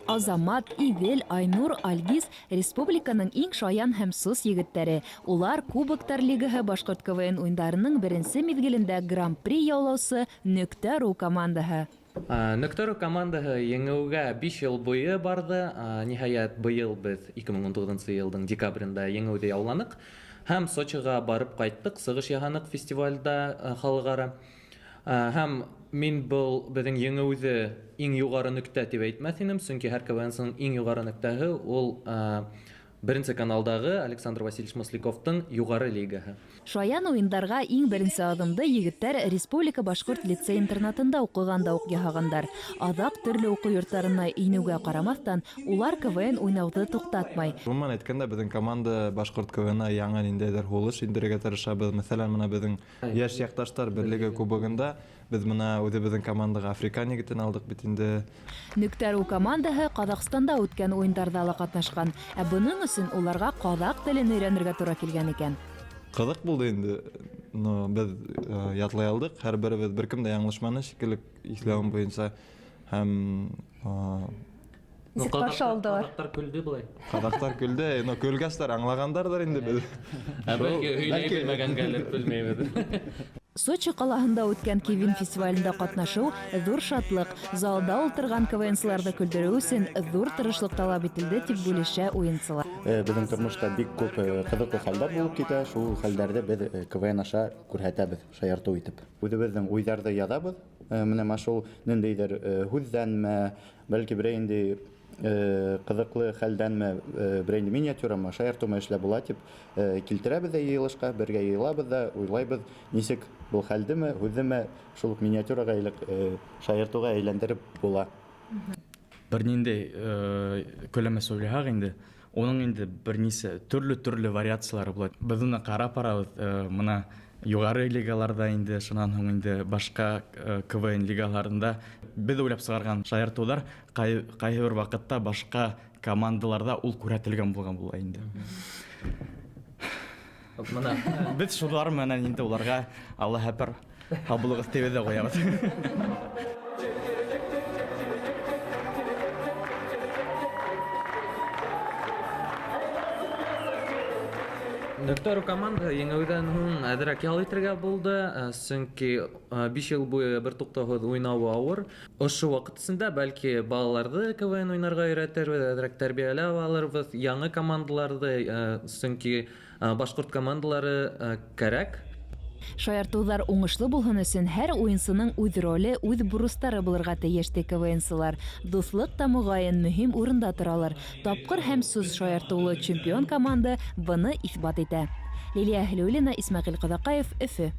Азамат, Идел, Айнур, Альгиз республиканың иң шаян һәм сус егеттәре. Улар Кубоктар лигаһы башкорт КВН уйындарының беренче мизгелендә гран-при яулаучы Нөктәрү командаһы. Нөктәрү командаһы еңеүгә 5 ел буе барды. Ниһаять быел без 2019 елның декабрендә еңеүдә яуланык. Һәм Сочига барып кайттык, сыгыш яһанык фестивальдә халыкара. Һәм мин был безнең еңеүдә иң югары нөктә дип әйтмәс идем, чөнки һәр КВНның иң югары нөктәһе ул беренче каналдагы Александр Васильевич Масляковтың югары лигаһы. Шаян уендарга иң беренче адымды егеттәр Республика башкорт лицей-интернатында укыганда ук яһагандар. Адак төрле уку йортларына инүгә карамастан, улар КВН уйнауды туктатмай. Гомумән әйткәндә, безнең команда башкорт КВН яңа ниндәйдер һулыш индерергә тырышабыз. Мәсәлән, менә безнең яшь якташлар берлеге кубогында без менә үзебезнең командага Африкан егетен алдык бит инде. Нөктәрү командаһы Казакстанда үткән уеннарда да катнашкан. Буның өчен уларга казак телен өйрәнергә туры килгән икән. Кызык булды инде. Без ятлай алдык. Һәр беребез беркем дә яңлышманы шикелле ислам буенча һәм Казактар көлде булай. Казактар көлде, көлгәчләр аңлагандардар инде без. Бәлки белмәгәнгәлер, белмәйбез. Сочи калаһында үткән Кевин фестивалендә катнашу зур шатлык. Залда утырган КВНчыларны күлдерү өчен зур тырышлык талап ителде дип бүлешә уенчылар. Безнең тормышта бик күп кызыклы хәлләр булып китә. Шул хәлләрдә без КВН аша күрһәтәбез, шаярту итеп. Үзебезнең уйдарды язабыз. Менә шул ниндидер хүздәнме, бәлки берәр инде кызыклы хәлдәнме, берәр инде миниатюрамы, шаяртумы эшләп була дип килтерәбез дә йыелышка, бергә йыелабыз да, уйлайбыз, ничек бу хәлдеме, хүздеме шул миниатюрага шаяртуга әйләндереп була. Бернинди көләме сөйләһәк инде, оның инде берничә төрле вариациялары була. Без уны карап барабыз, менә югары лигаларда инде, шуннан соң инде башка КВН лигаларында без уйлап чыгарган шаяртулар кайбер бер вакытта башка командаларда ул күрһәтелгән булган була инде. Без шулар менән инде уларга Алла хәпер хабылыгыз тибедә куябыз. Нөктәрү команда еңеүдән һуң әзрәк ял итәргә булды, чөнки 5 ел буе бер туктаусыз уйнау авыр. Ошо вакыт исендә бәлки балаларны КВН уйнарга өйрәтербез, әзрәк тәрбияләп алырбыз, яңа командаларны, чөнки башкорт командалары кирәк. Шаяртулар уңышлы булһын өчен һәр уенчының үз роле, үз бурыстары булырга тиеш КВНчылар. Дуслык та мөгаен мөһим урында торалар. Тапкыр һәм сүз шаяртулы чемпион команда буны исбат итә. Лилия Хәлиуллина, Исмәгыйль Кадакаев, Өфе.